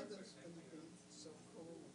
weather's going to be so cold.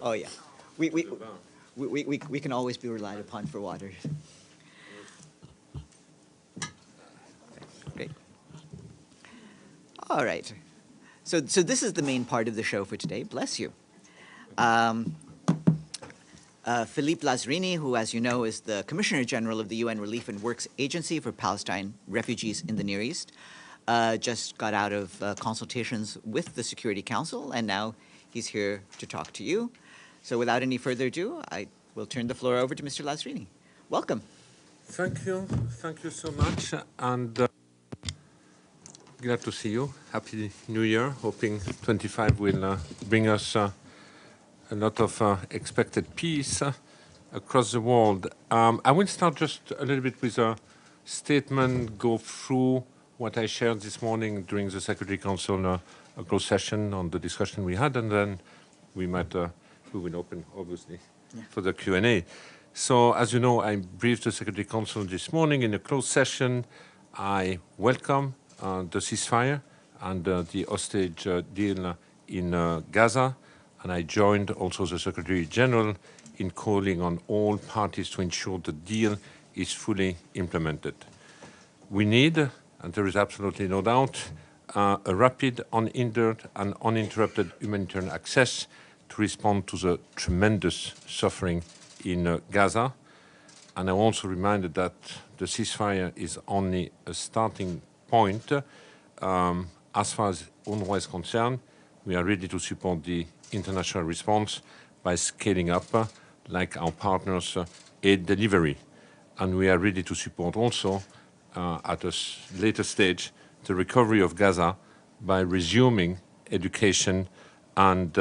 Oh yeah, we we, we can always be relied upon for water. Great. All right. So this is the main part of the show for today. Bless you. Philippe Lazzarini, who, as you know, is the Commissioner General of the UN Relief and Works Agency for Palestine refugees in the Near East, just got out of consultations with the Security Council, and now he's here to talk to you. So without any further ado, I will turn the floor over to Mr. Lazzarini. Welcome. Thank you so much, and glad to see you. Happy New Year. Hoping 25 will bring us a lot of expected peace across the world. I will start just a little bit with a statement, go through what I shared this morning during the Security Council a closed session on the discussion we had, and then we will open, obviously, for the Q&A. So, as you know, I briefed the Security Council this morning in a closed session. I welcome the ceasefire and the hostage deal in Gaza, and I joined also the Secretary General in calling on all parties to ensure the deal is fully implemented. We need, and there is absolutely no doubt, a rapid, unhindered and uninterrupted humanitarian access to respond to the tremendous suffering in Gaza. And I'm also reminded that the ceasefire is only a starting point. As far as UNRWA is concerned, we are ready to support the international response by scaling up, like our partners, aid delivery. And we are ready to support also, at a later stage, the recovery of Gaza by resuming education and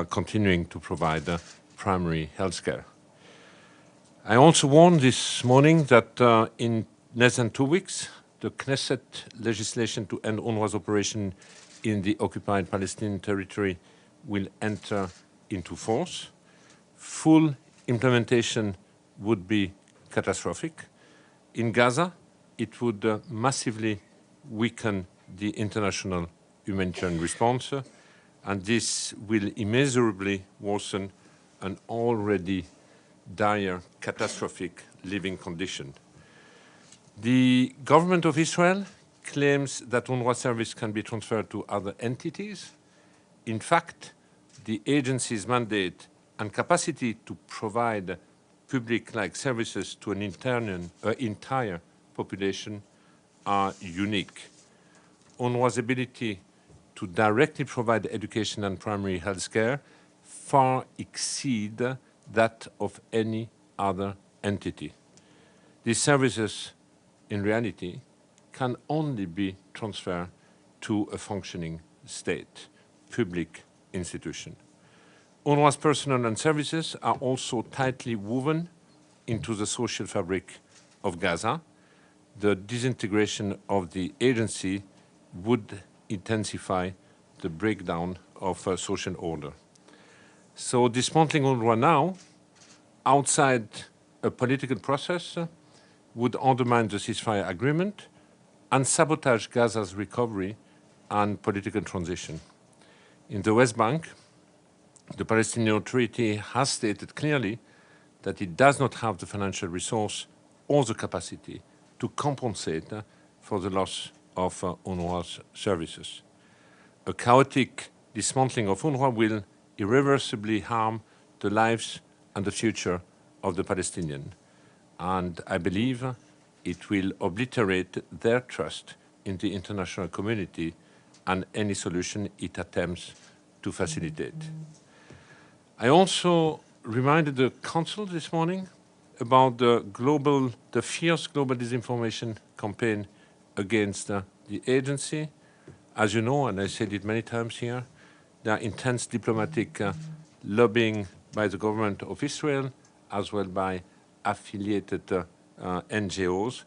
continuing to provide primary health care. I also warned this morning that in less than 2 weeks, the Knesset legislation to end UNRWA's operation in the occupied Palestinian territory will enter into force. Full implementation would be catastrophic. In Gaza, it would massively weaken the international humanitarian response, and this will immeasurably worsen an already dire, catastrophic living condition. The government of Israel claims that UNRWA service can be transferred to other entities. In fact, the agency's mandate and capacity to provide public-like services to an entire population are unique. UNRWA's ability to directly provide education and primary health care far exceed that of any other entity. These services, in reality, can only be transferred to a functioning state, public institution. UNRWA's personnel and services are also tightly woven into the social fabric of Gaza. The disintegration of the agency would intensify the breakdown of social order. So dismantling UNRWA now, outside a political process, would undermine the ceasefire agreement and sabotage Gaza's recovery and political transition. In the West Bank, the Palestinian Authority has stated clearly that it does not have the financial resource or the capacity to compensate for the loss of UNRWA's services. A chaotic dismantling of UNRWA will irreversibly harm the lives and the future of the Palestinians. And I believe it will obliterate their trust in the international community and any solution it attempts to facilitate. I also reminded the Council this morning about the fierce global disinformation campaign against the agency. As you know, and I said it many times here, there are intense diplomatic lobbying by the government of Israel, as well by affiliated NGOs,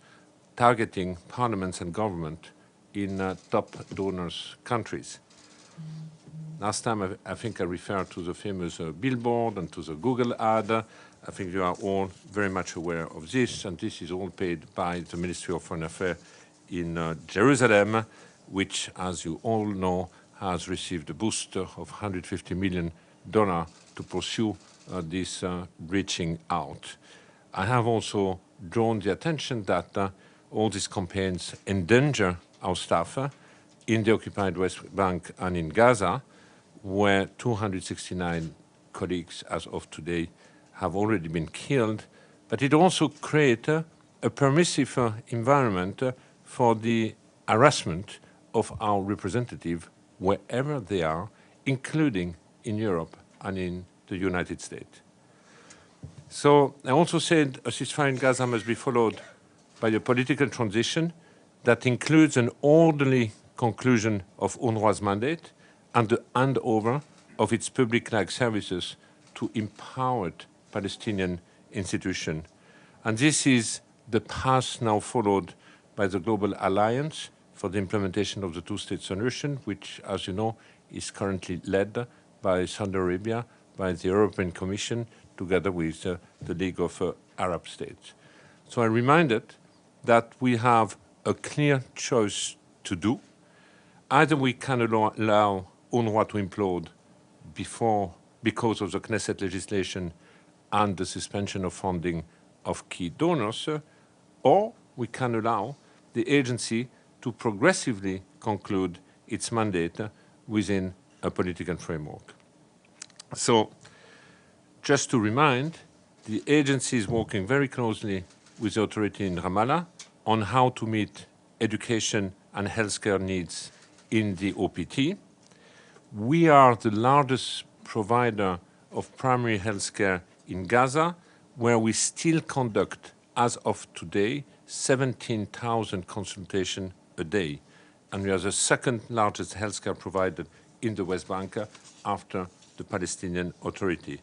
targeting parliaments and government in top donors' countries. Last time, I think I referred to the famous billboard and to the Google ad. I think you are all very much aware of this, and this is all paid by the Ministry of Foreign Affairs in Jerusalem, which, as you all know, has received a boost of $150 million donor to pursue this reaching out. I have also drawn the attention that all these campaigns endanger our staff in the occupied West Bank and in Gaza, where 269 colleagues as of today have already been killed, but it also creates a permissive environment for the harassment of our representatives wherever they are, including in Europe and in the United States. So I also said a ceasefire in Gaza must be followed by a political transition that includes an orderly conclusion of UNRWA's mandate and the handover of its public-like services to empowered Palestinian institutions. And this is the path now followed by the Global Alliance for the implementation of the two-state solution, which, as you know, is currently led by Saudi Arabia, by the European Commission, together with the League of Arab States. So I reminded that we have a clear choice to do. Either we can allow UNRWA to implode because of the Knesset legislation and the suspension of funding of key donors, or we can allow the agency to progressively conclude its mandate within a political framework. So, just to remind, the agency is working very closely with the authority in Ramallah on how to meet education and healthcare needs in the OPT. We are the largest provider of primary healthcare in Gaza, where we still conduct, as of today, 17,000 consultations a day. And we are the second largest healthcare provider in the West Bank after the Palestinian Authority.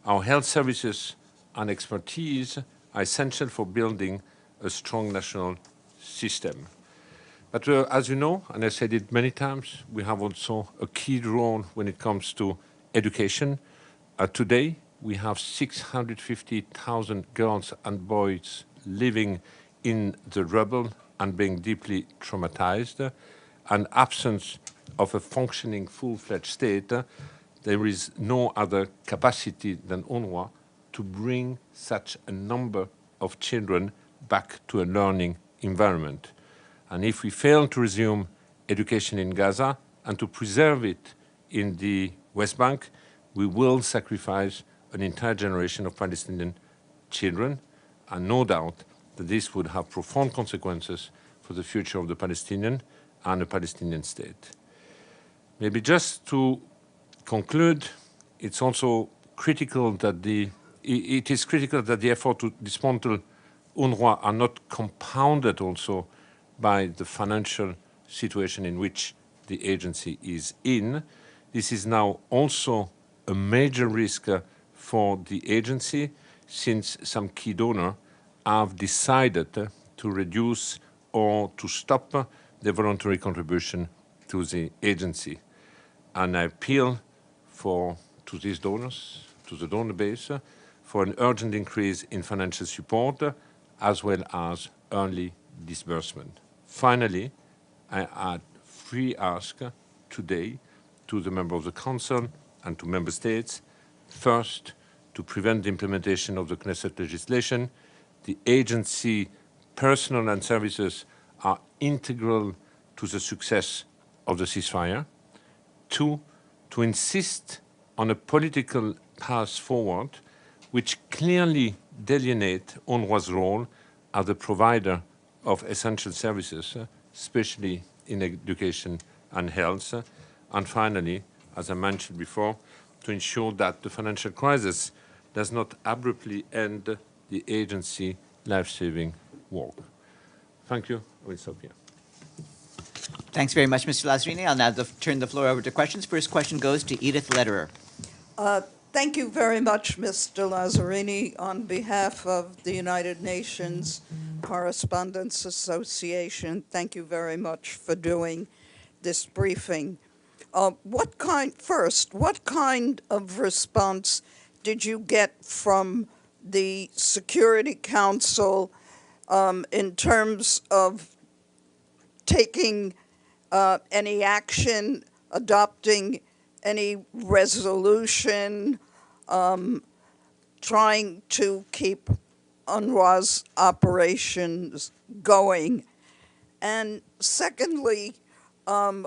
Our health services and expertise are essential for building a strong national system. But as you know, and I said it many times, we have also a key role when it comes to education. Today, we have 650,000 girls and boys living in the rubble and being deeply traumatized. And absence of a functioning full-fledged state, there is no other capacity than UNRWA to bring such a number of children back to a learning environment. And if we fail to resume education in Gaza and to preserve it in the West Bank, we will sacrifice an entire generation of Palestinian children, and no doubt that this would have profound consequences for the future of the Palestinian and the Palestinian state. Maybe just to conclude, it's also critical that it is critical that the effort to dismantle UNRWA are not compounded also by the financial situation in which the agency is in. This is now also a major risk for the agency, since some key donors have decided to reduce or to stop the voluntary contribution to the agency. And I appeal to these donors, to the donor base, for an urgent increase in financial support as well as early disbursement. Finally, I add three asks today to the members of the Council and to Member States. First, to prevent the implementation of the Knesset legislation, the agency personnel and services are integral to the success of the ceasefire. Two, to insist on a political path forward which clearly delineates UNRWA's role as a provider of essential services, especially in education and health. And finally, as I mentioned before, to ensure that the financial crisis does not abruptly end the agency life-saving work. Thank you. I will stop here. Thanks very much, Mr. Lazzarini. I'll now turn the floor over to questions. First question goes to Edith Lederer. Thank you very much, Mr. Lazzarini. On behalf of the United Nations Correspondents Association, thank you very much for doing this briefing. What kind of response did you get from the Security Council in terms of taking any action, adopting any resolution trying to keep UNRWA's operations going? And secondly, on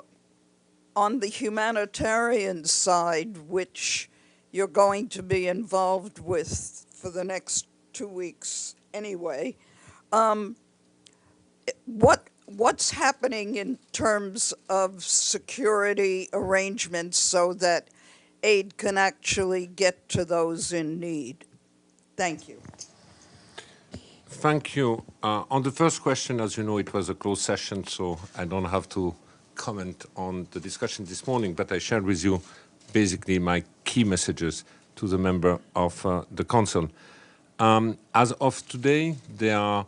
the humanitarian side, which you're going to be involved with for the next 2 weeks anyway, what's happening in terms of security arrangements so that aid can actually get to those in need? Thank you. Thank you. On the first question, as you know, it was a closed session, so I don't have to comment on the discussion this morning, but I shared with you basically my key messages to the member of the Council. As of today, there are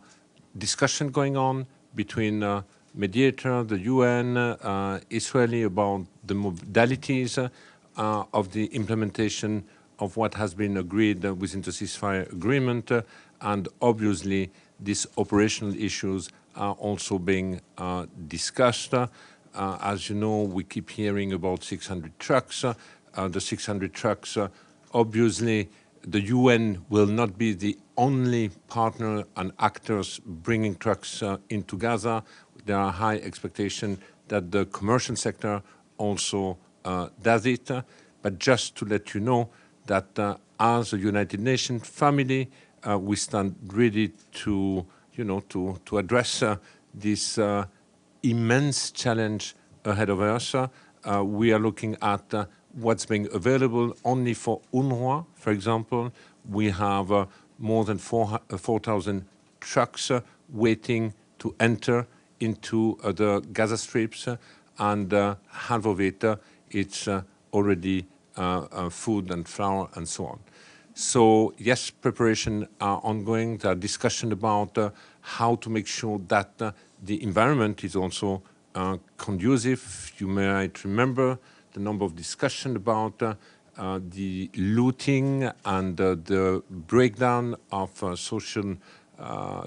discussions going on between mediator, the UN, Israeli about the modalities of the implementation of what has been agreed within the ceasefire agreement, and obviously these operational issues are also being discussed. As you know, we keep hearing about 600 trucks. The 600 trucks, obviously, the UN will not be the only partner and actors bringing trucks into Gaza. There are high expectations that the commercial sector also does it. But just to let you know that as a United Nations family, we stand ready to, to address this immense challenge ahead of us. We are looking at what's being available only for UNRWA. For example, we have more than 4,000 trucks waiting to enter into the Gaza strips, and half of it, it's already food and flour and so on. So yes, preparations are ongoing. There are discussions about how to make sure that the environment is also conducive. You might remember the number of discussions about the looting and the breakdown of social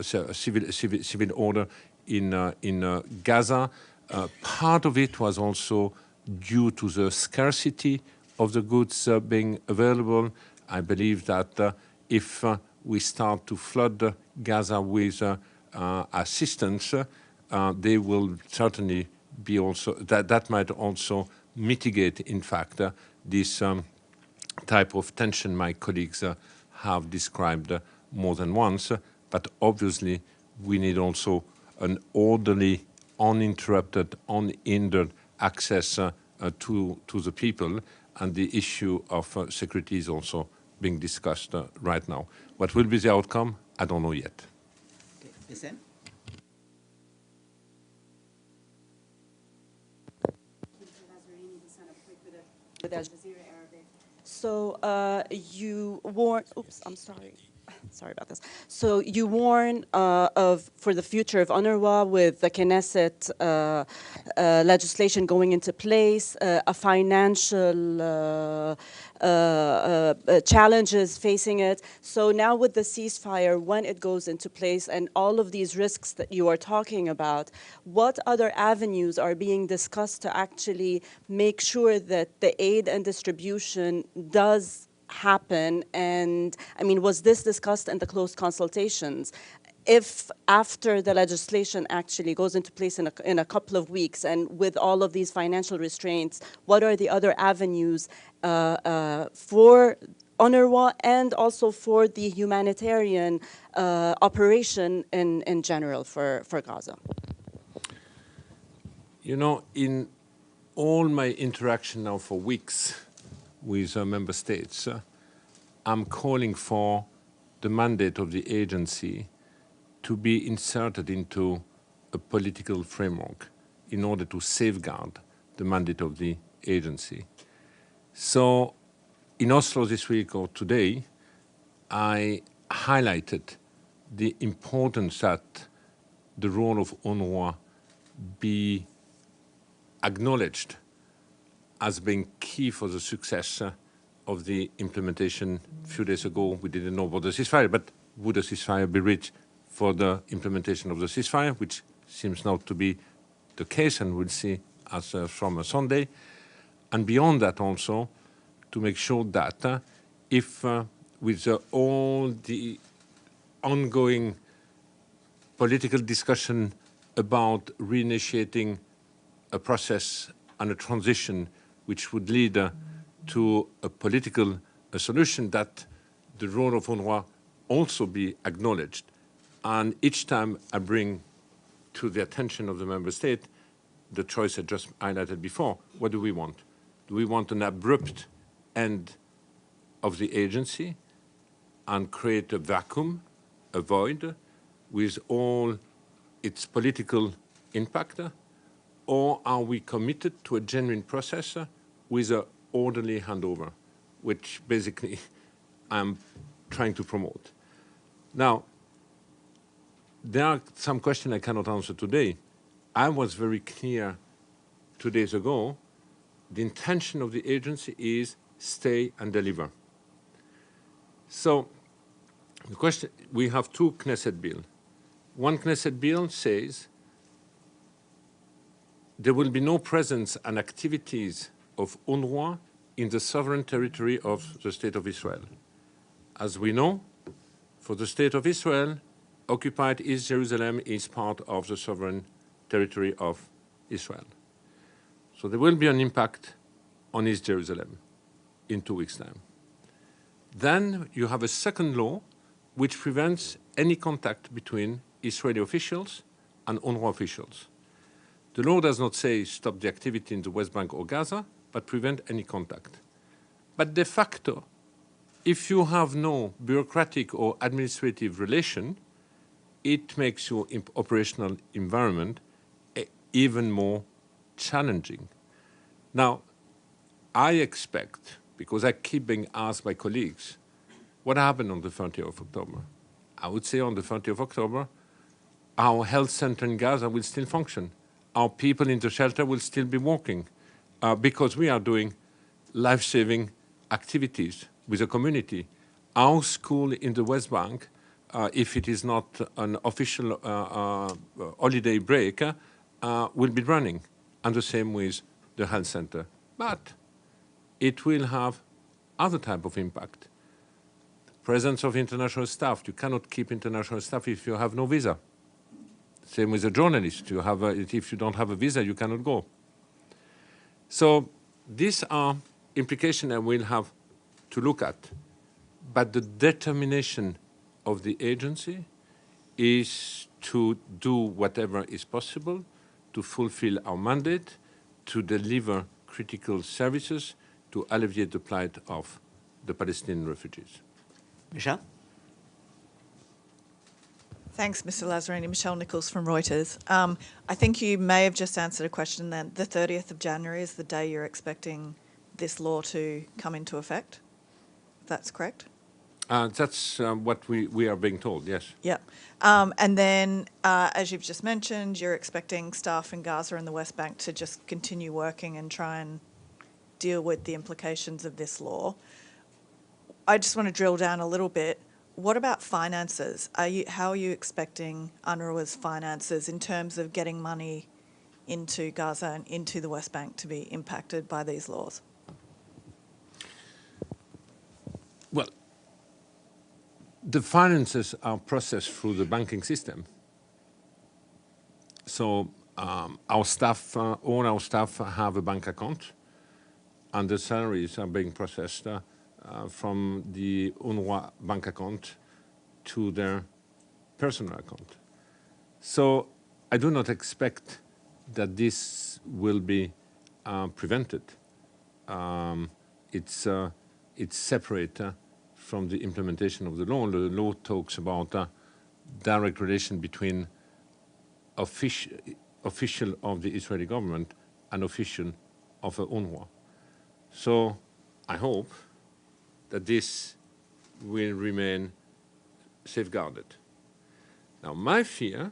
civil order in Gaza. Part of it was also due to the scarcity of the goods being available. I believe that if we start to flood Gaza with assistance, they will certainly be also, that might also mitigate, in fact, this type of tension my colleagues have described more than once. But obviously, we need also an orderly, uninterrupted, unhindered access to the people, and the issue of security is also being discussed right now. What will be the outcome? I don't know yet. Okay. With Al Jazeera Arabic. So you warn. Oops, I'm sorry. Sorry about this. So you warn for the future of UNRWA with the Knesset legislation going into place, a financial challenges facing it. So now with the ceasefire, when it goes into place and all of these risks that you are talking about, what other avenues are being discussed to actually make sure that the aid and distribution does happen? And I mean, was this discussed in the closed consultations? If after the legislation actually goes into place in a couple of weeks, and with all of these financial restraints, what are the other avenues for UNRWA and also for the humanitarian operation in general for Gaza? You know, in all my interaction now for weeks with member states, I'm calling for the mandate of the agency to be inserted into a political framework in order to safeguard the mandate of the agency. So in Oslo this week or today, I highlighted the importance that the role of UNRWA be acknowledged as being key for the success of the implementation. A few days ago, we didn't know about the ceasefire, but would a ceasefire be reached for the implementation of the ceasefire, which seems now to be the case, and we'll see as from Sunday. And beyond that also, to make sure that if with all the ongoing political discussion about reinitiating a process and a transition which would lead to a political solution, that the role of UNRWA also be acknowledged. And each time I bring to the attention of the member state the choice I just highlighted before, what do we want? Do we want an abrupt end of the agency and create a vacuum, a void, with all its political impact? Or are we committed to a genuine process with an orderly handover, which basically I'm trying to promote? Now, there are some questions I cannot answer today. I was very clear 2 days ago. The intention of the agency is stay and deliver. So the question, we have two Knesset bills. One Knesset bill says there will be no presence and activities of UNRWA in the sovereign territory of the State of Israel. As we know, for the State of Israel, occupied East Jerusalem is part of the sovereign territory of Israel. So there will be an impact on East Jerusalem in 2 weeks' time. Then you have a second law which prevents any contact between Israeli officials and UNRWA officials. The law does not say stop the activity in the West Bank or Gaza, but prevent any contact. But de facto, if you have no bureaucratic or administrative relation, it makes your operational environment even more challenging. Now, I expect, because I keep being asked by colleagues, what happened on the 30th of October? I would say on the 30th of October, our health center in Gaza will still function. Our people in the shelter will still be working because we are doing life-saving activities with the community. Our school in the West Bank, if it is not an official holiday break, will be running, and the same with the health center. But it will have other type of impact. Presence of international staff. You cannot keep international staff if you have no visa. Same with a journalist. If you don't have a visa, you cannot go. So these are implications that we'll have to look at. But the determination of the agency is to do whatever is possible to fulfill our mandate, to deliver critical services, to alleviate the plight of the Palestinian refugees. Michelle? Thanks, Mr. Lazzarini. Michelle Nichols from Reuters. I think you may have just answered a question then. The 30th of January is the day you're expecting this law to come into effect. That's correct? That's what we are being told, yes. Yeah. And then, as you've just mentioned, you're expecting staff in Gaza and the West Bank to just continue working and try and deal with the implications of this law. I just want to drill down a little bit. What about finances? How are you expecting UNRWA's finances in terms of getting money into Gaza and into the West Bank to be impacted by these laws? Well, the finances are processed through the banking system. So our staff, all our staff have a bank account, and the salaries are being processed from the UNRWA bank account to their personal account. So I do not expect that this will be prevented. It's separate from the implementation of the law. The law talks about direct relation between official of the Israeli government and official of UNRWA. So I hope that this will remain safeguarded. Now, my fear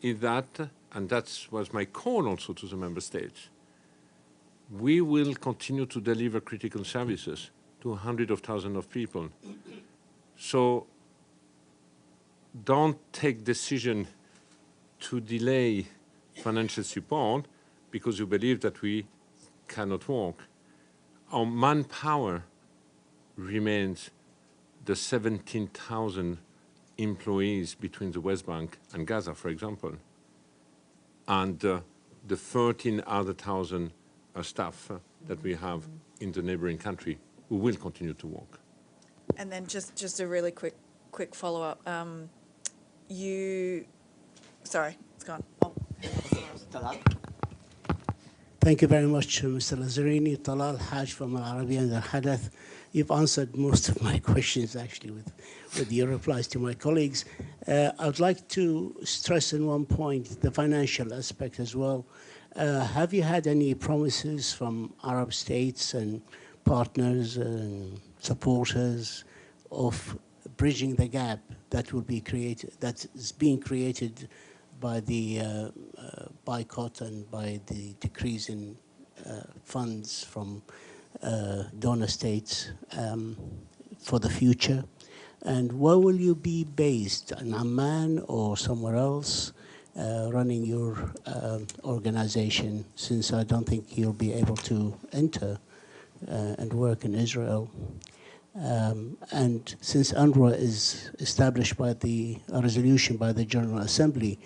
is that, and that was my call also to the member states, we will continue to deliver critical services to hundreds of thousands of people. So don't take decision to delay financial support because you believe that we cannot work, our manpower remains the 17,000 employees between the West Bank and Gaza, for example, and the 13 other thousand staff that we have in the neighboring country who will continue to work. And then just a really quick follow-up. Sorry, it's gone. Oh. Thank you very much, Mr. Lazzarini. Talal Haj from Amaravati and Hadath. You've answered most of my questions, actually, with your replies to my colleagues. I would like to stress in one point the financial aspect as well. Have you had any promises from Arab states and partners and supporters of bridging the gap that will be created, that is being created by the boycott and by the decrease in funds from donor states for the future? And where will you be based, in Amman or somewhere else, running your organization, since I don't think you'll be able to enter and work in Israel? And since UNRWA is established by a resolution by the General Assembly,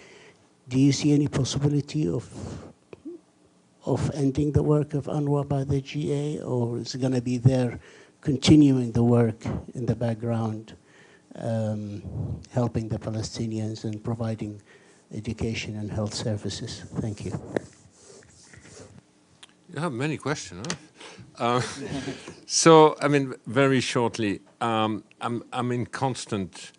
do you see any possibility of ending the work of UNRWA by the GA, or is it going to be there continuing the work in the background, helping the Palestinians and providing education and health services? Thank you. You have many questions, huh? So, I mean, very shortly, I'm in constant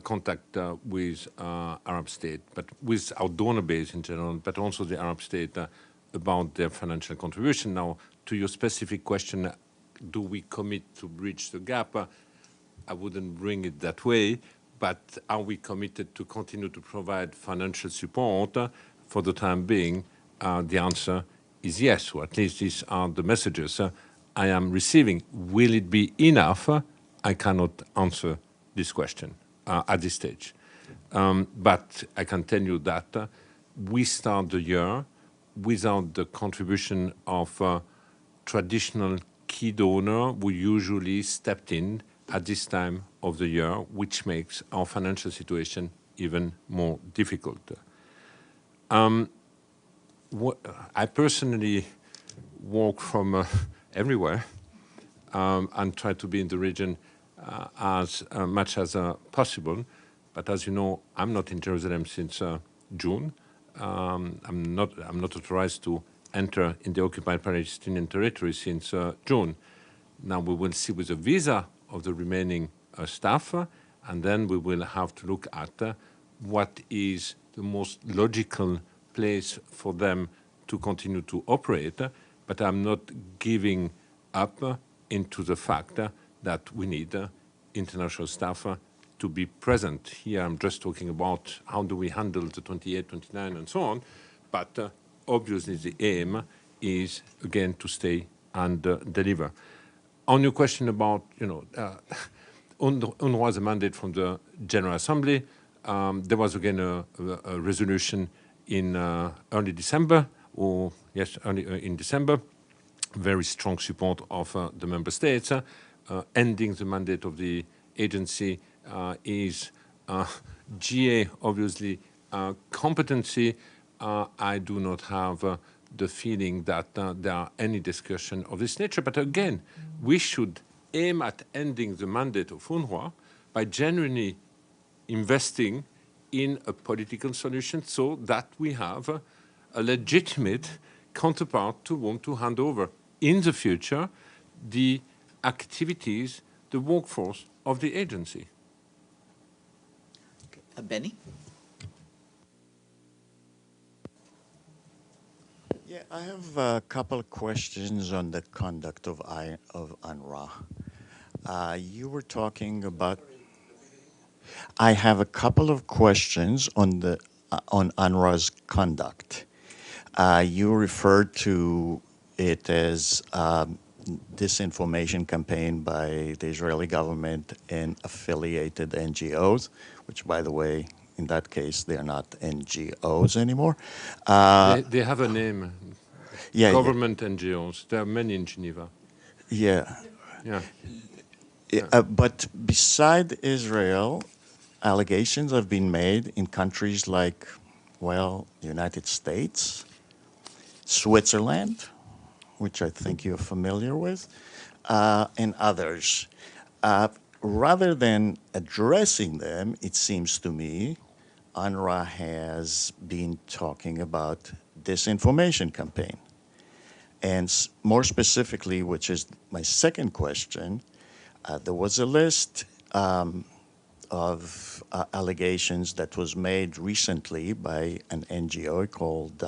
contact with Arab state, but with our donor base in general, but also the Arab state about their financial contribution. Now, to your specific question, do we commit to bridge the gap? I wouldn't bring it that way, but are we committed to continue to provide financial support for the time being? The answer is yes, or at least these are the messages I am receiving. Will it be enough? I cannot answer this question at this stage. But I can tell you that we start the year without the contribution of traditional key donor who usually stepped in at this time of the year, which makes our financial situation even more difficult. I personally walk from everywhere and try to be in the region as much as possible. But as you know, I'm not in Jerusalem since June. I'm not authorized to enter in the occupied Palestinian territory since June. Now we will see with the visa of the remaining staff, and then we will have to look at what is the most logical place for them to continue to operate. But I'm not giving up into the fact that we need international staff to be present. Here I'm just talking about how do we handle the 28, 29 and so on, but obviously the aim is again to stay and deliver. On your question about, UNRWA has a mandate from the General Assembly. There was again a resolution in early December, in December, very strong support of the member states. Ending the mandate of the agency is GA, obviously, competency. I do not have the feeling that there are any discussion of this nature. But again, we should aim at ending the mandate of UNRWA by genuinely investing in a political solution so that we have a legitimate counterpart to whom to hand over in the future the activities, the workforce of the agency. Benny? Yeah, I have a couple of questions on the conduct of UNRWA. You were talking about. I have a couple of questions on UNRWA's conduct. You referred to it as disinformation campaign by the Israeli government and affiliated NGOs, which, by the way, in that case, they're not NGOs anymore. They have a name. Yeah, government NGOs. There are many in Geneva. yeah. Yeah. But beside Israel, allegations have been made in countries like, well, United States, Switzerland, which I think you're familiar with, and others. Rather than addressing them, it seems to me, UNRWA has been talking about disinformation campaign. And more specifically, which is my second question, there was a list of allegations that was made recently by an NGO called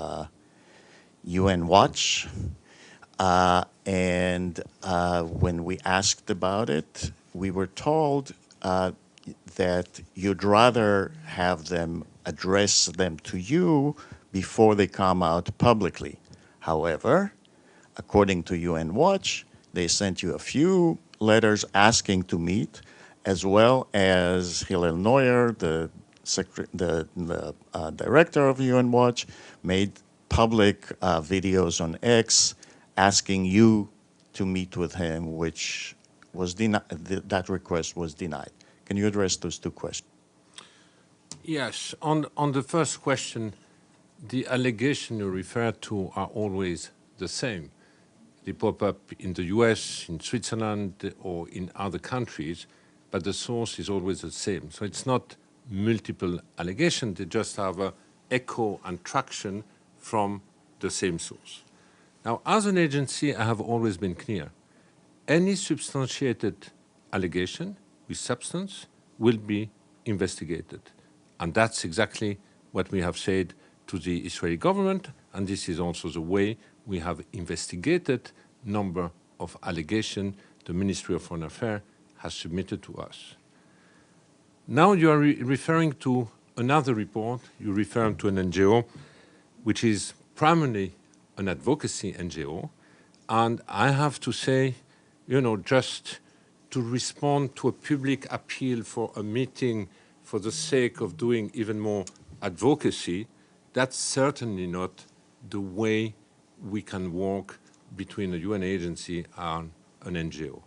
UN Watch. And when we asked about it, we were told that you'd rather have them address them to you before they come out publicly. However, according to UN Watch, they sent you a few letters asking to meet, as well as Hillel Neuer, the director of UN Watch, made public videos on X asking you to meet with him, which was that request was denied. Can you address those two questions? Yes. On the first question, the allegations you refer to are always the same. They pop up in the US, in Switzerland, or in other countries, but the source is always the same. So it's not multiple allegations, they just have an echo and traction from the same source. Now, as an agency, I have always been clear. Any substantiated allegation with substance will be investigated. And that's exactly what we have said to the Israeli government, and this is also the way we have investigated number of allegations the Ministry of Foreign Affairs has submitted to us. Now you are referring to another report, you refer to an NGO, which is primarily an advocacy NGO, and I have to say, just to respond to a public appeal for a meeting for the sake of doing even more advocacy, that's certainly not the way we can work between a UN agency and an NGO.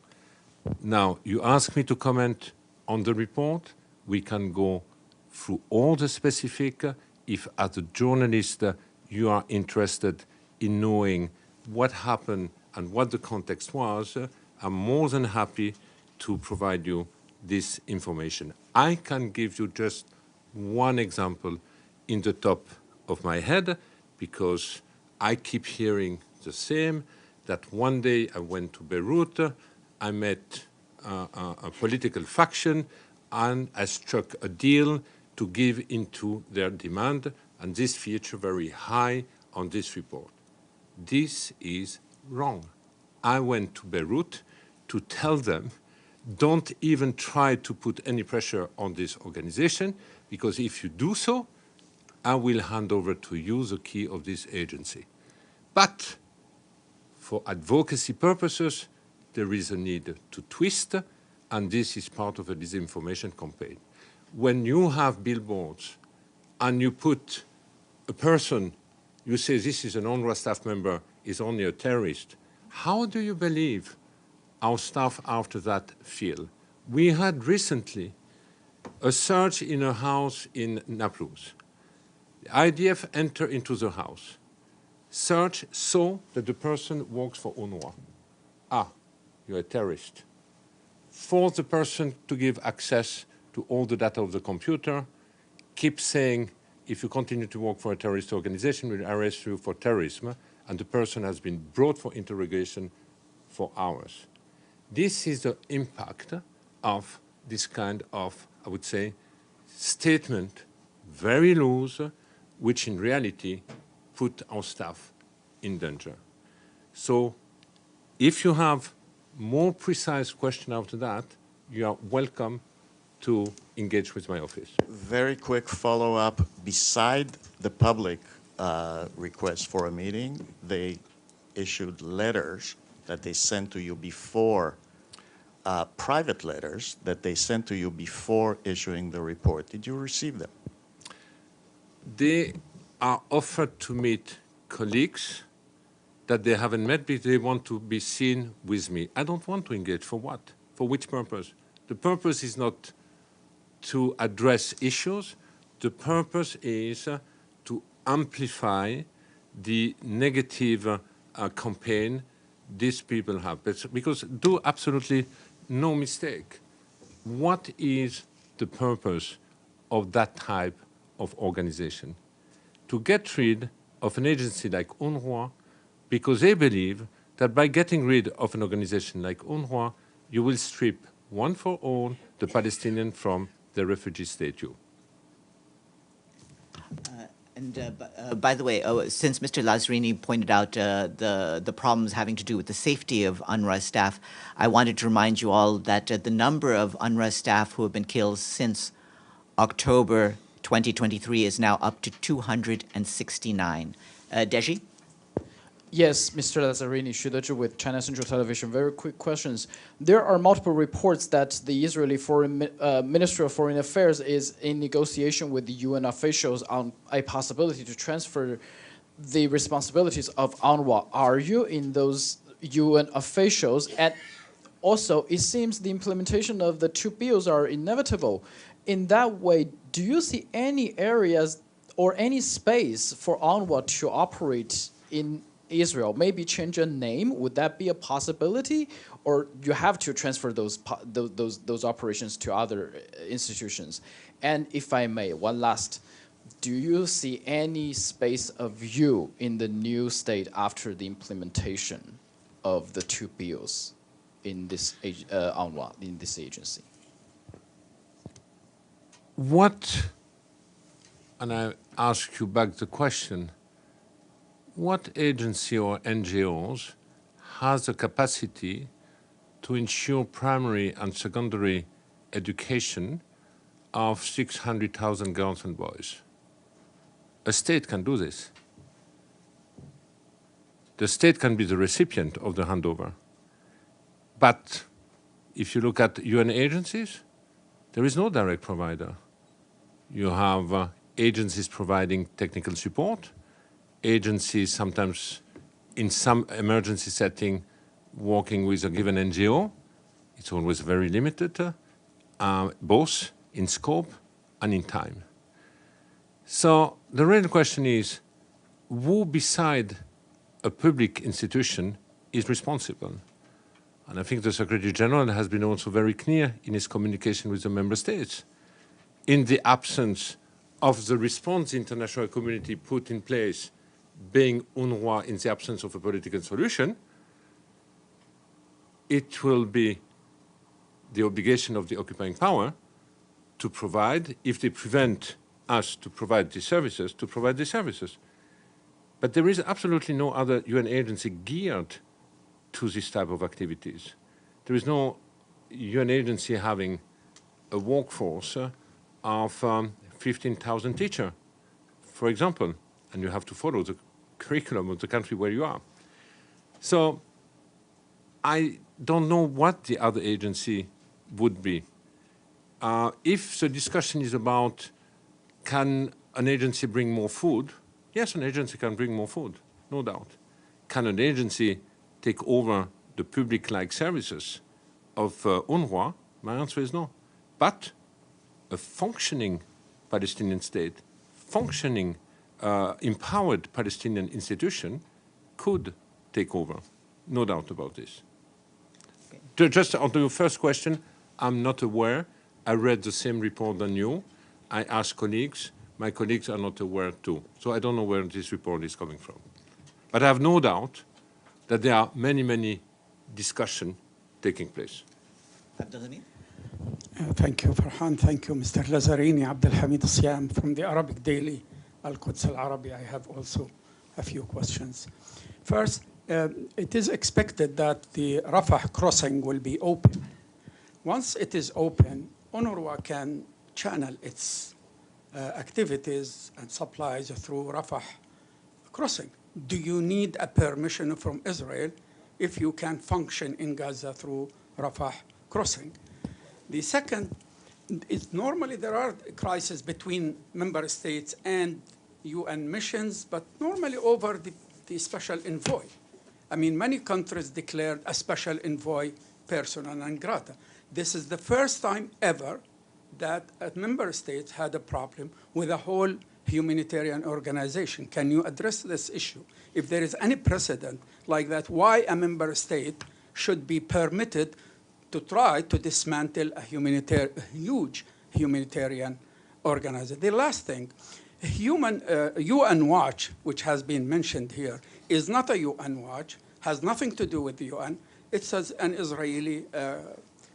Now, you ask me to comment on the report. We can go through all the specific. If as a journalist you are interested in knowing what happened and what the context was, I'm more than happy to provide you this information. I can give you just one example in the top of my head, because I keep hearing the same, that one day I went to Beirut, I met a political faction, and I struck a deal to give into their demand, and this featured very high on this report. This is wrong. I went to Beirut to tell them, don't even try to put any pressure on this organization, because if you do so, I will hand over to you the key of this agency. But for advocacy purposes, there is a need to twist, and this is part of a disinformation campaign. When you have billboards and you put a person, you say this is an UNRWA staff member, is only a terrorist, how do you believe our staff after that feel? We had recently a search in a house in Naples. The IDF entered into the house. Search saw that the person works for UNRWA. Ah, you're a terrorist. Force the person to give access to all the data of the computer. Keep saying, if you continue to work for a terrorist organization, we'll arrest you for terrorism. And the person has been brought for interrogation for hours. This is the impact of this kind of, I would say, statement, very loose, which in reality put our staff in danger. So if you have more precise question after that, you are welcome to engage with my office. Very quick follow-up. Beside the public request for a meeting, they issued letters that they sent to you before, private letters that they sent to you before issuing the report. Did you receive them? They are offered to meet colleagues that they haven't met because they want to be seen with me. I don't want to engage. For what? For which purpose? The purpose is not to address issues. The purpose is to amplify the negative campaign these people have. Because do absolutely no mistake. What is the purpose of that type of organization? To get rid of an agency like UNRWA, because they believe that by getting rid of an organization like UNRWA, you will strip one for all the Palestinian from the refugee status. By the way, since Mr. Lazzarini pointed out the problems having to do with the safety of UNRWA staff, I wanted to remind you all that the number of UNRWA staff who have been killed since October 2023 is now up to 269. Deji? Yes, Mr. Lazzarini, Shudachu with China Central Television. Very quick questions. There are multiple reports that the Israeli Ministry of Foreign Affairs is in negotiation with the UN officials on a possibility to transfer the responsibilities of UNRWA. Are you in those UN officials? And also, it seems the implementation of the two bills are inevitable. In that way, do you see any areas or any space for UNRWA to operate in Israel? Maybe change a name, would that be a possibility? Or you have to transfer those operations to other institutions? And if I may, one last, do you see any space of you in the new state after the implementation of the two bills in this UNRWA, in this agency? What, and I ask you back the question, what agency or NGOs has the capacity to ensure primary and secondary education of 600,000 girls and boys? A state can do this. The state can be the recipient of the handover. But if you look at UN agencies, there is no direct provider. You have agencies providing technical support, agencies sometimes in some emergency setting working with a given NGO. It's always very limited, both in scope and in time. So the real question is, who beside a public institution is responsible? And I think the Secretary General has been also very clear in his communication with the member states. In the absence of the response the international community put in place, being UNRWA in the absence of a political solution, it will be the obligation of the occupying power to provide, if they prevent us to provide these services, to provide these services. But there is absolutely no other UN agency geared to this type of activities. There is no UN agency having a workforce of 15,000 teachers, for example, and you have to follow the curriculum of the country where you are. So I don't know what the other agency would be. If the discussion is about can an agency bring more food, yes, an agency can bring more food, no doubt. Can an agency take over the public-like services of UNRWA? My answer is no. But a functioning Palestinian state, functioning empowered Palestinian institution could take over, no doubt about this. Okay. Just on your first question, I'm not aware. I read the same report than you. I asked colleagues. My colleagues are not aware too. So I don't know where this report is coming from. But I have no doubt that there are many, many discussions taking place. Thank you, Farhan. Thank you, Mr. Lazzarini. Abdelhamid Siam from the Arabic daily, Al-Quds Al-Arabi. I have also a few questions. First, it is expected that the Rafah crossing will be open. Once it is open, UNRWA can channel its activities and supplies through Rafah crossing. Do you need a permission from Israel if you can function in Gaza through Rafah crossing? The second is normally there are crises between member states and UN missions, but normally over the special envoy. I mean, many countries declared a special envoy persona non grata. This is the first time ever that a member state had a problem with a whole humanitarian organization. Can you address this issue? If there is any precedent like that, why a member state should be permitted to try to dismantle a huge humanitarian organization? The last thing, UN Watch, which has been mentioned here, is not a UN Watch, has nothing to do with the UN. It's an Israeli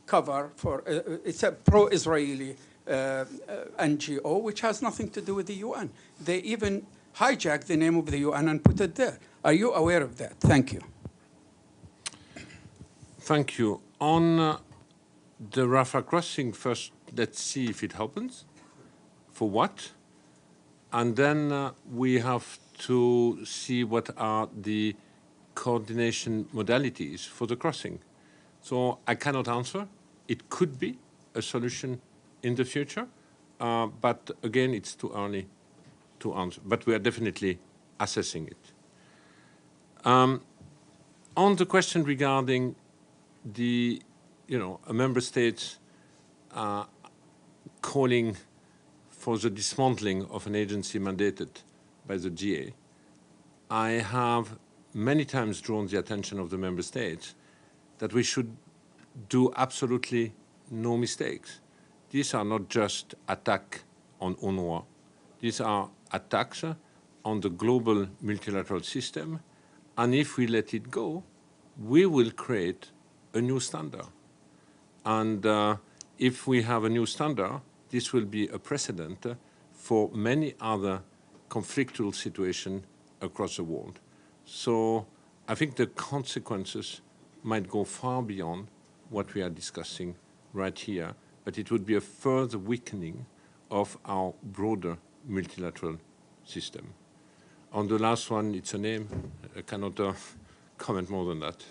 cover for, it's a pro-Israeli NGO, which has nothing to do with the UN. They even hijacked the name of the UN and put it there. Are you aware of that? Thank you. Thank you. On the Rafah crossing, first, let's see if it happens. For what? And then we have to see what are the coordination modalities for the crossing. So I cannot answer. It could be a solution in the future, but again, it's too early to answer. But we are definitely assessing it. On the question regarding the, a member state calling for the dismantling of an agency mandated by the GA, I have many times drawn the attention of the member states that we should do absolutely no mistakes. These are not just attacks on UNRWA. These are attacks on the global multilateral system. And if we let it go, we will create a new standard. And if we have a new standard, this will be a precedent for many other conflictual situations across the world. So I think the consequences might go far beyond what we are discussing right here, but it would be a further weakening of our broader multilateral system. On the last one, it's a name. I cannot comment more than that.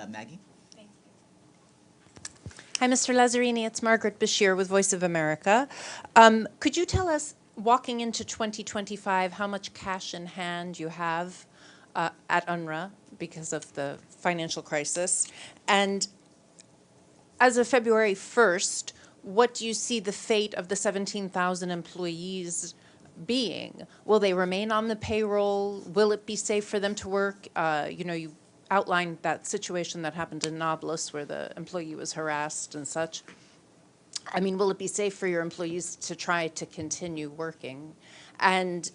Maggie? Thank you. Hi, Mr. Lazzarini. It's Margaret Bashir with Voice of America. Could you tell us, walking into 2025, how much cash in hand you have at UNRWA because of the financial crisis? And as of February 1st, what do you see the fate of the 17,000 employees being? Will they remain on the payroll? Will it be safe for them to work? You outlined that situation that happened in Nablus where the employee was harassed and such. I mean, will it be safe for your employees to try to continue working? And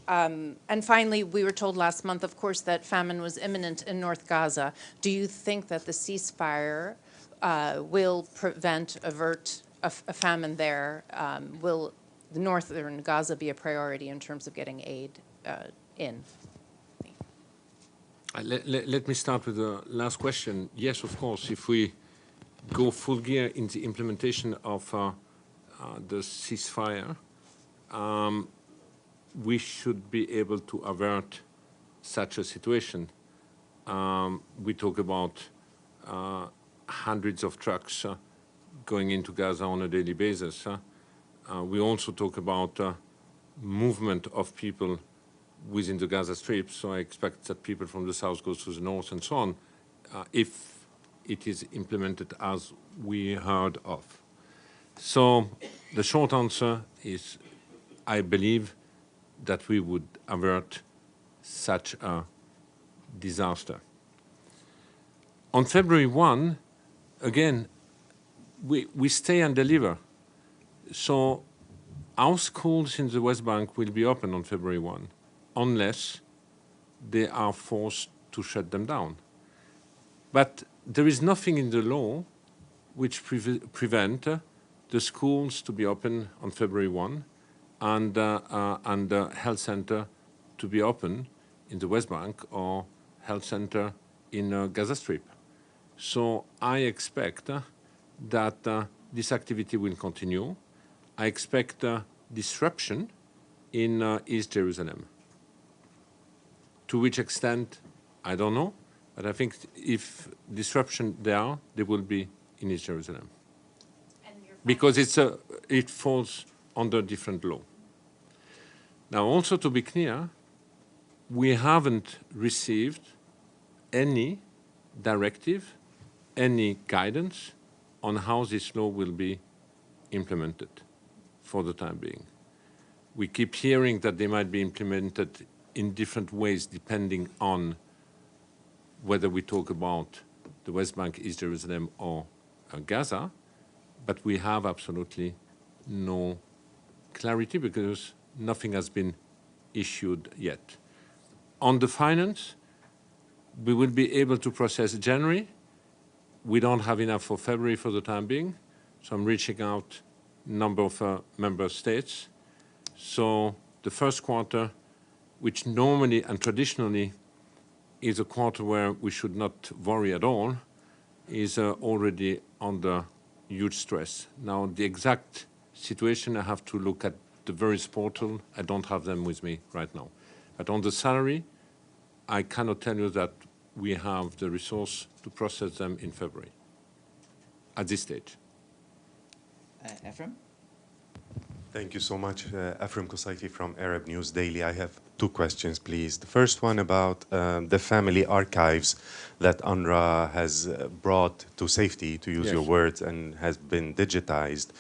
finally, we were told last month, of course, that famine was imminent in North Gaza. Do you think that the ceasefire will avert a famine there? Will the northern Gaza be a priority in terms of getting aid in? Let me start with the last question. Yes, of course, if we go full gear in the implementation of the ceasefire, we should be able to avert such a situation. We talk about hundreds of trucks going into Gaza on a daily basis. We also talk about movement of people within the Gaza Strip, so I expect that people from the south go to the north and so on, if it is implemented as we heard of. So the short answer is I believe that we would avert such a disaster. On February 1, again, we stay and deliver. So our schools in the West Bank will be open on February 1, unless they are forced to shut them down. But there is nothing in the law which prevent the schools to be open on February 1 and the health center to be open in the West Bank or health center in Gaza Strip. So I expect that this activity will continue. I expect disruption in East Jerusalem. To which extent, I don't know, but I think if disruption there will be in East Jerusalem. Because it falls under different law. Now, also to be clear, we haven't received any directive, any guidance on how this law will be implemented for the time being. We keep hearing that they might be implemented in different ways depending on whether we talk about the West Bank, East Jerusalem, or Gaza, but we have absolutely no clarity because nothing has been issued yet. On the finance, we will be able to process January. We don't have enough for February for the time being, so I'm reaching out a number of member states. So the first quarter, which normally and traditionally is a quarter where we should not worry at all, is already under huge stress. Now, the exact situation, I have to look at the various portal. I don't have them with me right now. But on the salary, I cannot tell you that we have the resource to process them in February at this stage. Ephraim? Thank you so much. Ephraim Kosaiti from Arab News Daily. I have two questions, please. The first one about the family archives that UNRWA has brought to safety, to use your words, and has been digitized.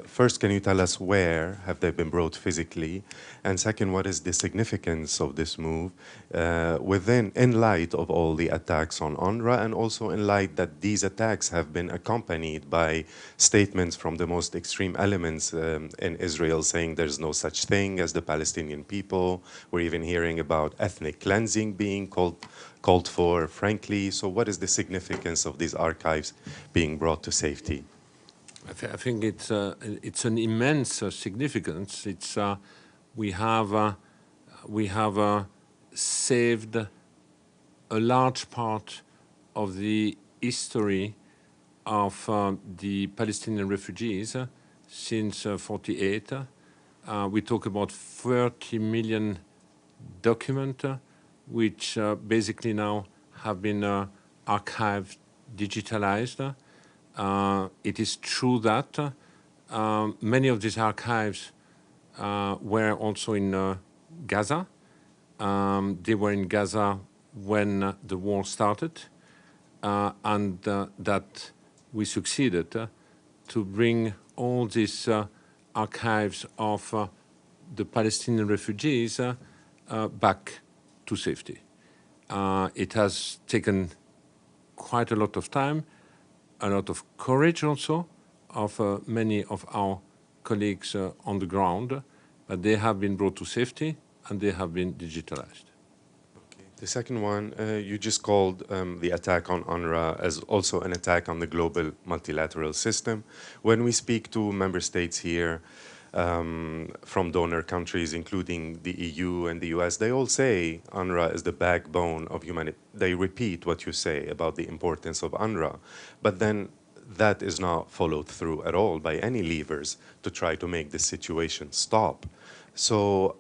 First, can you tell us where have they been brought physically? And second, what is the significance of this move in light of all the attacks on UNRWA, and also in light that these attacks have been accompanied by statements from the most extreme elements in Israel saying there's no such thing as the Palestinian people. We're even hearing about ethnic cleansing being called for, frankly. So what is the significance of these archives being brought to safety? I think it's an immense significance. It's we have saved a large part of the history of the Palestinian refugees since 48. We talk about 30 million documents, which basically now have been archived, digitalized. It is true that many of these archives were also in Gaza. They were in Gaza when the war started, and that we succeeded to bring all these archives of the Palestinian refugees back to safety. It has taken quite a lot of time, a lot of courage also of many of our colleagues on the ground, but they have been brought to safety and they have been digitalized. The second one, you just called the attack on UNRWA as also an attack on the global multilateral system. When we speak to member states here from donor countries, including the EU and the US, they all say UNRWA is the backbone of humanity. They repeat what you say about the importance of UNRWA, but then that is not followed through at all by any levers to try to make this situation stop. So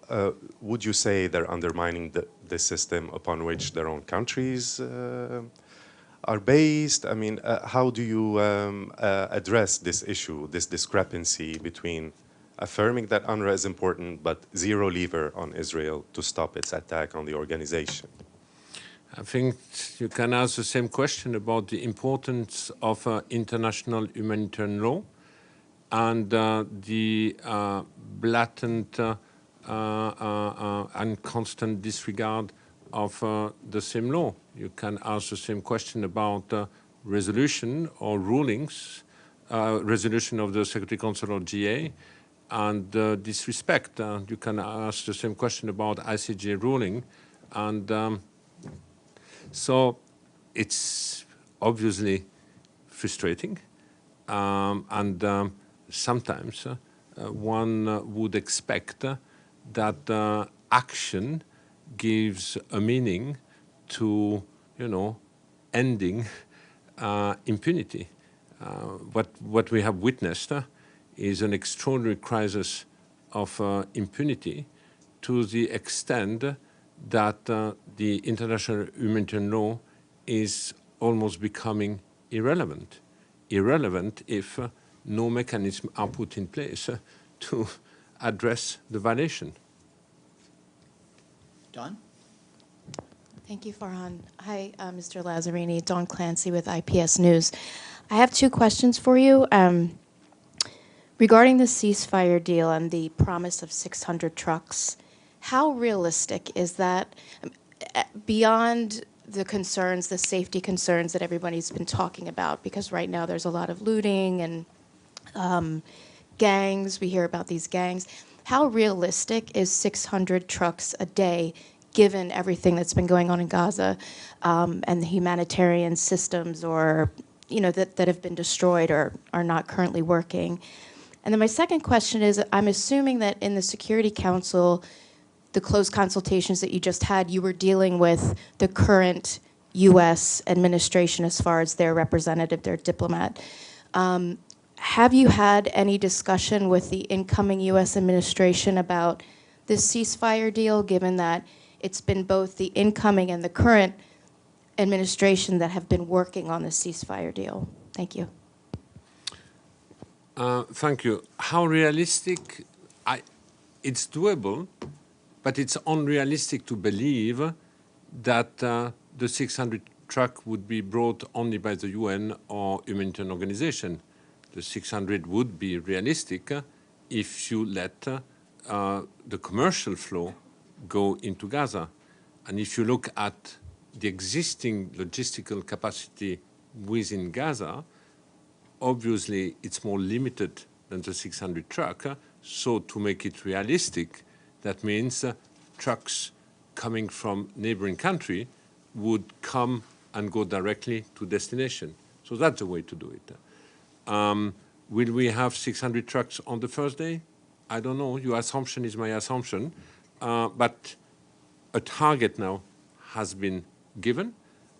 would you say they're undermining the system upon which their own countries are based? I mean, how do you address this issue, this discrepancy between affirming that UNRWA is important but zero lever on Israel to stop its attack on the organization? I think you can ask the same question about the importance of international humanitarian law and the blatant and constant disregard of the same law. You can ask the same question about resolution or rulings, resolution of the Security Council or GA, and disrespect. You can ask the same question about ICJ ruling. And so it's obviously frustrating. And sometimes one would expect that action gives a meaning to, ending impunity. What we have witnessed is an extraordinary crisis of impunity to the extent that the international humanitarian law is almost becoming irrelevant. Irrelevant if no mechanism are put in place to address the violation. Don? Thank you, Farhan. Hi, Mr. Lazzarini. Dawn Clancy with IPS News. I have two questions for you. Regarding the ceasefire deal and the promise of 600 trucks, how realistic is that beyond the concerns, the safety concerns that everybody's been talking about? Because right now there's a lot of looting and gangs. We hear about these gangs. How realistic is 600 trucks a day, given everything that's been going on in Gaza and the humanitarian systems, or that have been destroyed or are not currently working? And then my second question is, I'm assuming that in the Security Council, the close consultations that you just had, you were dealing with the current U.S. administration as far as their representative, their diplomat. Have you had any discussion with the incoming U.S. administration about this ceasefire deal, given that it's been both the incoming and the current administration that have been working on the ceasefire deal? Thank you. Thank you. How realistic? It's doable, but it's unrealistic to believe that the 600 truck would be brought only by the UN or humanitarian organization. The 600 would be realistic if you let the commercial flow go into Gaza. And if you look at the existing logistical capacity within Gaza, obviously it's more limited than the 600 truck. So to make it realistic, that means trucks coming from neighboring country would come and go directly to destination. So that's the way to do it. Will we have 600 trucks on the first day? I don't know. Your assumption is my assumption. But a target now has been given,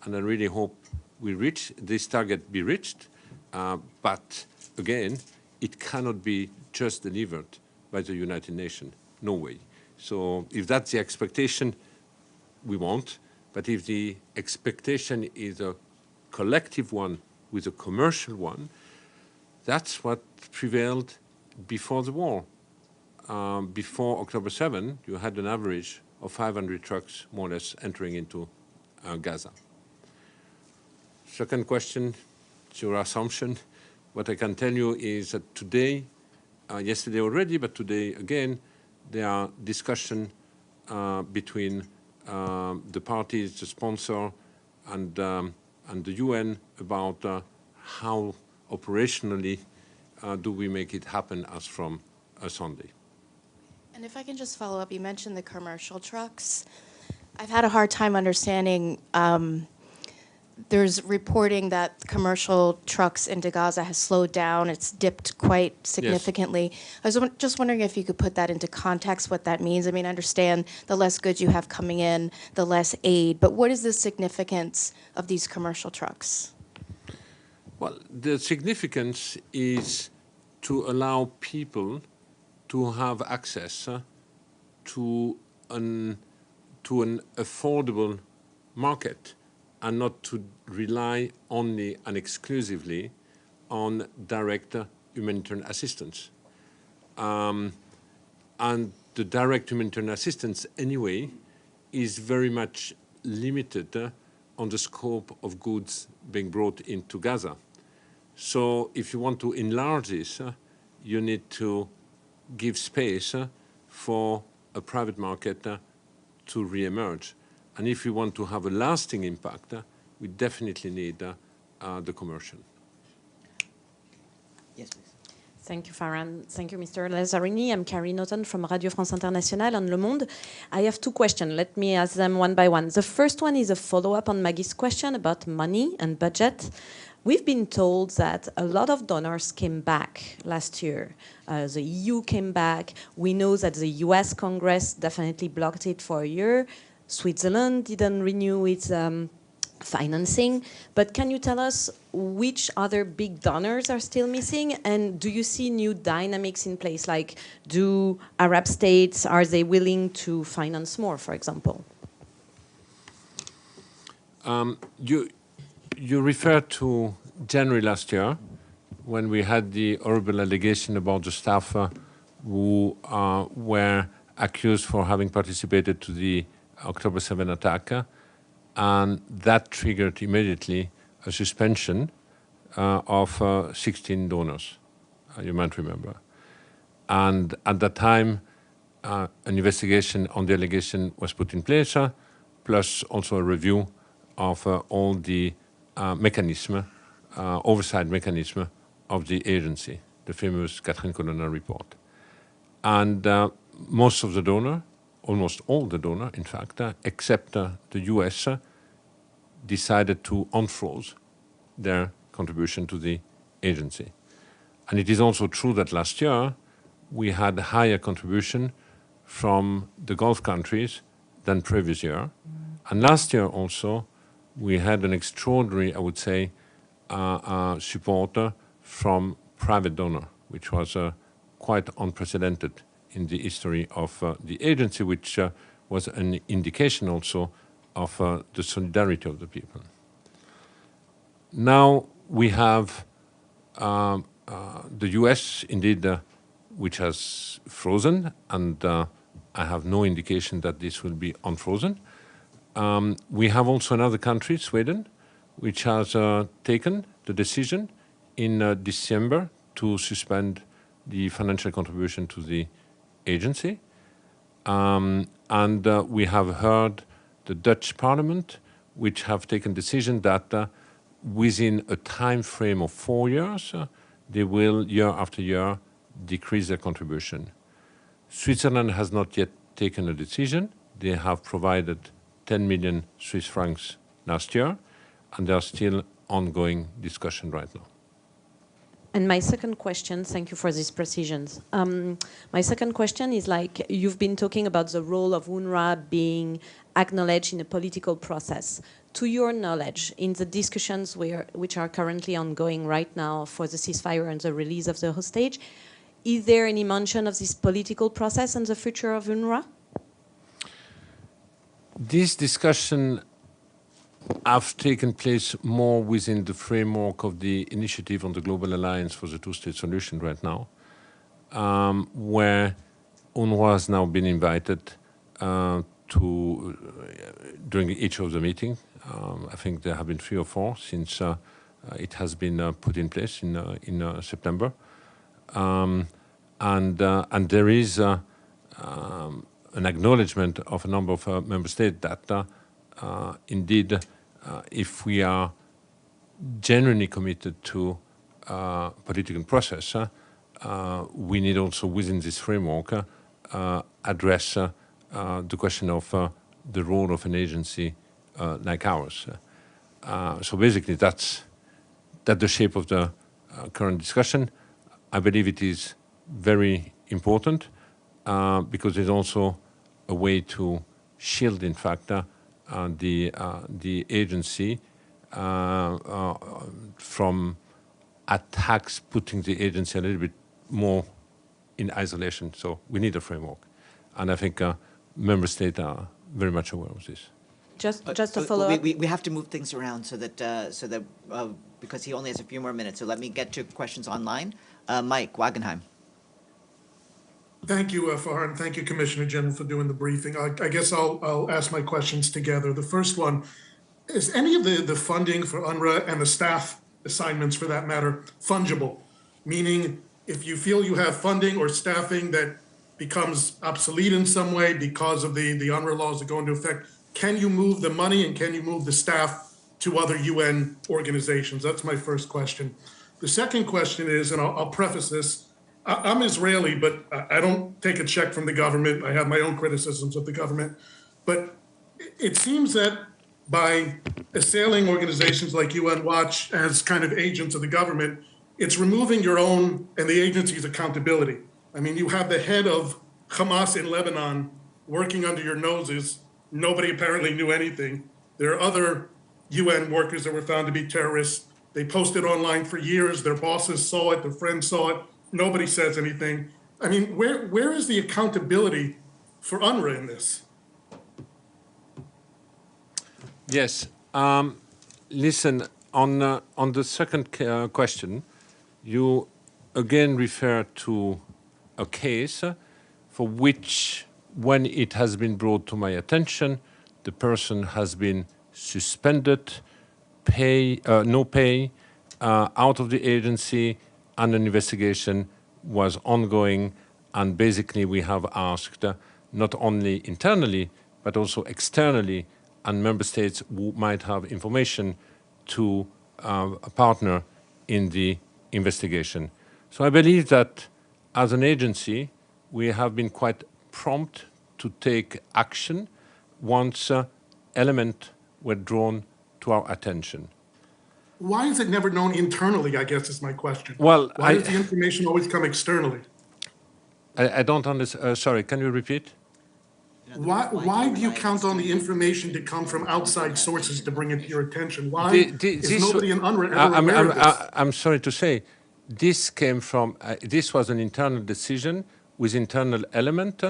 and I really hope we reach this target, be reached. But again, it cannot be just delivered by the United Nations. No way. So if that's the expectation, we won't. But if the expectation is a collective one with a commercial one, that's what prevailed before the war. Before October 7, you had an average of 500 trucks, more or less, entering into Gaza. Second question, it's your assumption. What I can tell you is that today, yesterday already, but today again, there are discussions between the parties, the sponsor, and the UN about how operationally do we make it happen as from Sunday. And if I can just follow up, you mentioned the commercial trucks. I've had a hard time understanding. There's reporting that commercial trucks into Gaza has slowed down. It's dipped quite significantly. Yes. I was just wondering if you could put that into context, what that means. I mean, I understand the less goods you have coming in, the less aid. But what is the significance of these commercial trucks? Well, the significance is to allow people to have access to an affordable market and not to rely only and exclusively on direct humanitarian assistance. And the direct humanitarian assistance, anyway, is very much limited on the scope of goods being brought into Gaza. So if you want to enlarge this, you need to give space for a private market to re-emerge. And if we want to have a lasting impact, we definitely need the commercial. Yes, please. Thank you, Farhan. Thank you, Mr. Lazzarini. I'm Carrie Naughton from Radio France Internationale and Le Monde. I have two questions. Let me ask them one by one. The first one is a follow-up on Maggie's question about money and budget. We've been told that a lot of donors came back last year. The EU came back. We know that the US Congress definitely blocked it for a year. Switzerland didn't renew its financing. But can you tell us which other big donors are still missing? And do you see new dynamics in place? Like, do Arab states, are they willing to finance more, for example? You refer to January last year, when we had the horrible allegation about the staff who were accused for having participated to the October 7 attack. and that triggered immediately a suspension of 16 donors, you might remember. And at that time, an investigation on the allegation was put in place, plus also a review of all the oversight mechanism of the agency, the famous Catherine Colonna report. And most of the donors, almost all the donors, in fact, except the US, decided to unfreeze their contribution to the agency. And it is also true that last year we had a higher contribution from the Gulf countries than previous year. And last year also we had an extraordinary, I would say, support from private donor, which was quite unprecedented in the history of the agency, which was an indication also of the solidarity of the people. Now we have the US, indeed, which has frozen, and I have no indication that this will be unfrozen. We have also another country, Sweden, which has taken the decision in December to suspend the financial contribution to the agency. And we have heard the Dutch Parliament, which have taken decision that within a time frame of 4 years, they will, year after year, decrease their contribution. Switzerland has not yet taken a decision. They have provided 10 million Swiss francs last year, and there are still ongoing discussion right now. And my second question, thank you for these precisions. My second question is, like, you've been talking about the role of UNRWA being acknowledged in a political process. To your knowledge, in the discussions which are currently ongoing right now for the ceasefire and the release of the hostage, is there any mention of this political process and the future of UNRWA? This discussion have taken place more within the framework of the initiative on the Global Alliance for the Two-State Solution right now, where UNRWA has now been invited during each of the meetings. I think there have been 3 or 4 since it has been put in place in September. And there is an acknowledgement of a number of member states that indeed, if we are genuinely committed to political process, we need also within this framework address the question of the role of an agency like ours. So basically that's the shape of the current discussion. I believe it is very important because it's also a way to shield, in fact, the agency from attacks, putting the agency a little bit more in isolation. So we need a framework. And I think member states are very much aware of this. Just to follow up. We have to move things around so that because he only has a few more minutes. So let me get to questions online. Mike Wagenheim. Thank you, Farhan. Thank you, Commissioner General, for doing the briefing. I guess I'll ask my questions together. The first one, is any of the funding for UNRWA and the staff assignments, for that matter, fungible? Meaning, if you feel you have funding or staffing that becomes obsolete in some way because of the UNRWA laws that go into effect, can you move the money and can you move the staff to other UN organizations? That's my first question. The second question is, and I'll preface this, I'm Israeli, but I don't take a check from the government. I have my own criticisms of the government. But it seems that by assailing organizations like UN Watch as kind of agents of the government, it's removing your own and the agency's accountability. I mean, you have the head of Hamas in Lebanon working under your noses. Nobody apparently knew anything. There are other UN workers that were found to be terrorists. They posted online for years. Their bosses saw it. Their friends saw it. Nobody says anything. I mean, where is the accountability for UNRWA in this? Yes. Listen, on the second question, you again refer to a case for which, when it has been brought to my attention, the person has been suspended, no pay, out of the agency, and an investigation was ongoing. And basically, we have asked not only internally, but also externally, and member states who might have information to a partner in the investigation. So I believe that as an agency, we have been quite prompt to take action once elements were drawn to our attention. Why is it never known internally, I guess is my question. Well, why does the information always come externally? I don't understand. Sorry, can you repeat? Why do you count on the information to come from outside sources to bring it to your attention? Why is nobody in UNRWA ever aware of this? I'm sorry to say, this came from, this was an internal decision with internal element,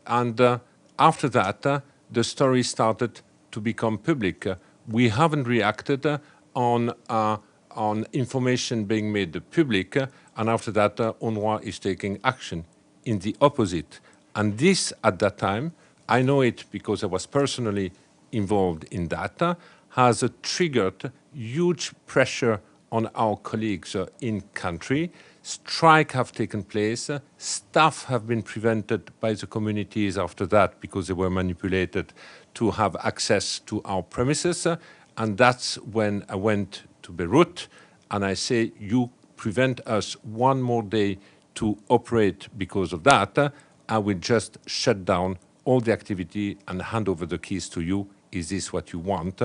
and after that, the story started to become public. We haven't reacted on information being made public, and after that, UNRWA is taking action in the opposite. And this, at that time, I know it because I was personally involved in that, has triggered huge pressure on our colleagues in country. Strikes have taken place. Staff have been prevented by the communities after that because they were manipulated to have access to our premises. And that's when I went to Beirut and I say, you prevent us one more day to operate because of that. I will just shut down all the activity and hand over the keys to you. Is this what you want?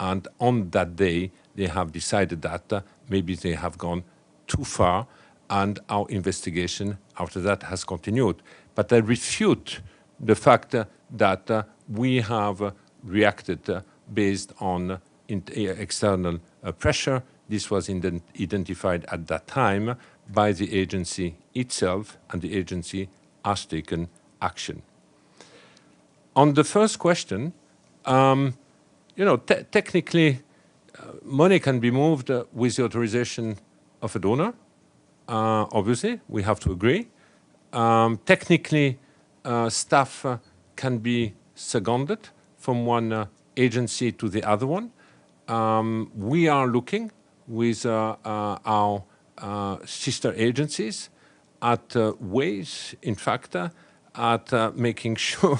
And on that day, they have decided that maybe they have gone too far, and our investigation after that has continued. But I refute the fact that we have reacted based on external pressure. This was identified at that time by the agency itself, and the agency has taken action. On the first question, technically, money can be moved with the authorization of a donor. Obviously, we have to agree. Technically, staff can be seconded from one agency to the other one. We are looking with our sister agencies at ways, in fact, at making sure,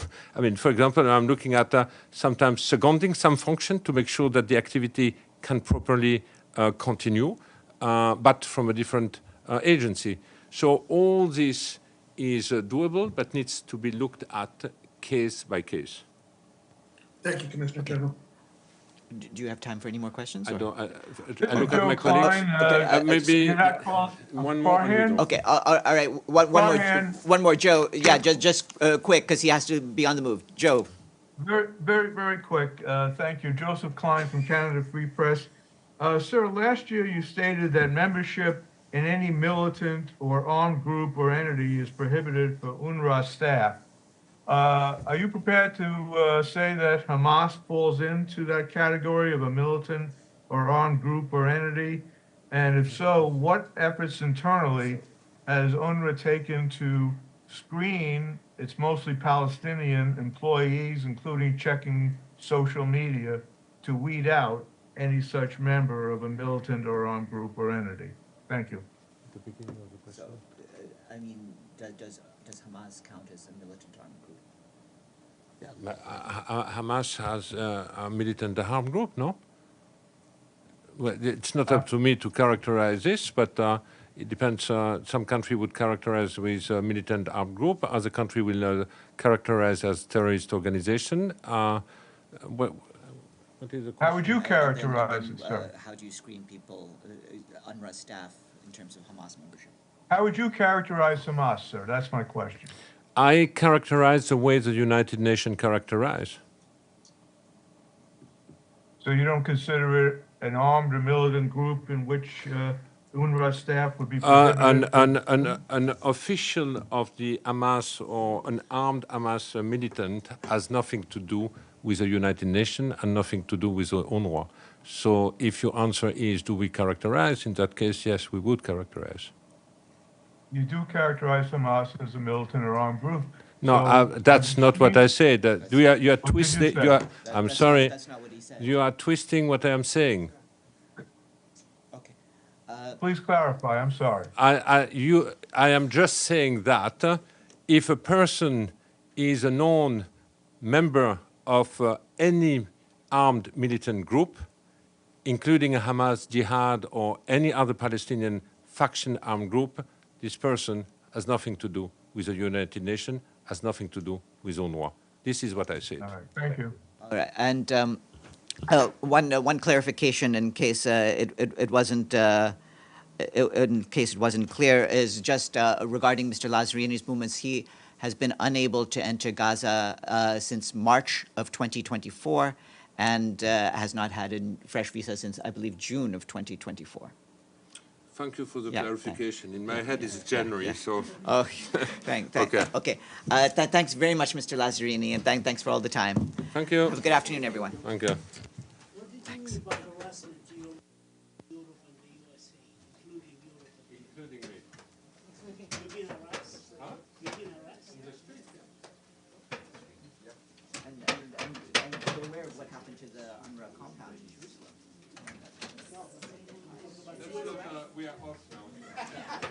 for example, I'm looking at sometimes seconding some function to make sure that the activity can properly continue, but from a different agency. So all this is doable, but needs to be looked at case by case. Thank you, Commissioner General. Do you have time for any more questions? I don't. I look at my colleagues. Maybe one more. Okay. All right. One more. Joe. Yeah. Just quick, because he has to be on the move. Joe. Very quick. Thank you. Joseph Klein from Canada Free Press. Sir, last year you stated that membership in any militant or armed group or entity is prohibited for UNRWA staff. Are you prepared to say that Hamas falls into that category of a militant or armed group or entity? And if so, what efforts internally has UNRWA taken to screen its mostly Palestinian employees, including checking social media, to weed out any such member of a militant or armed group or entity? Thank you. So, does Hamas count as a militant armed group? Yeah, Hamas has a militant armed group, no? Well, it's not up to me to characterize this, but it depends. Some country would characterize with a militant armed group. Other country will characterize as terrorist organization. What is the question? How would you characterize it, sir? How do you screen people, UNRWA staff, in terms of Hamas membership? How would you characterize Hamas, sir? That's my question. I characterize the way the United Nations characterize. So you don't consider it an armed or militant group in which UNRWA staff would be prohibited? An official of the Hamas or an armed Hamas militant has nothing to do with the United Nations and nothing to do with the UNRWA. So if your answer is, do we characterize? In that case, yes, we would characterize. You do characterize Hamas as a militant or armed group. No, So that's not what I said. You are twisting. I'm sorry. That's not what he said. said. You are twisting what I am saying. Okay. Please clarify, I'm sorry. I am just saying that if a person is a known member of any armed militant group, including a Hamas, Jihad, or any other Palestinian faction armed group, this person has nothing to do with the United Nations, has nothing to do with UNRWA. This is what I said. All right, thank you. All right, and one clarification in case it wasn't in case it wasn't clear is just regarding Mr. Lazzarini's movements. He has been unable to enter Gaza since March of 2024 and has not had a fresh visa since, I believe, June of 2024. Thank you for the Yeah, clarification. In my head, it's January, so... Oh, Okay. Okay. Thanks very much, Mr. Lazzarini, and thanks for all the time. Thank you. Have a good afternoon, everyone. Thank you. Thanks. And aware of what happened to the UNRWA compound in Jerusalem. We are off now.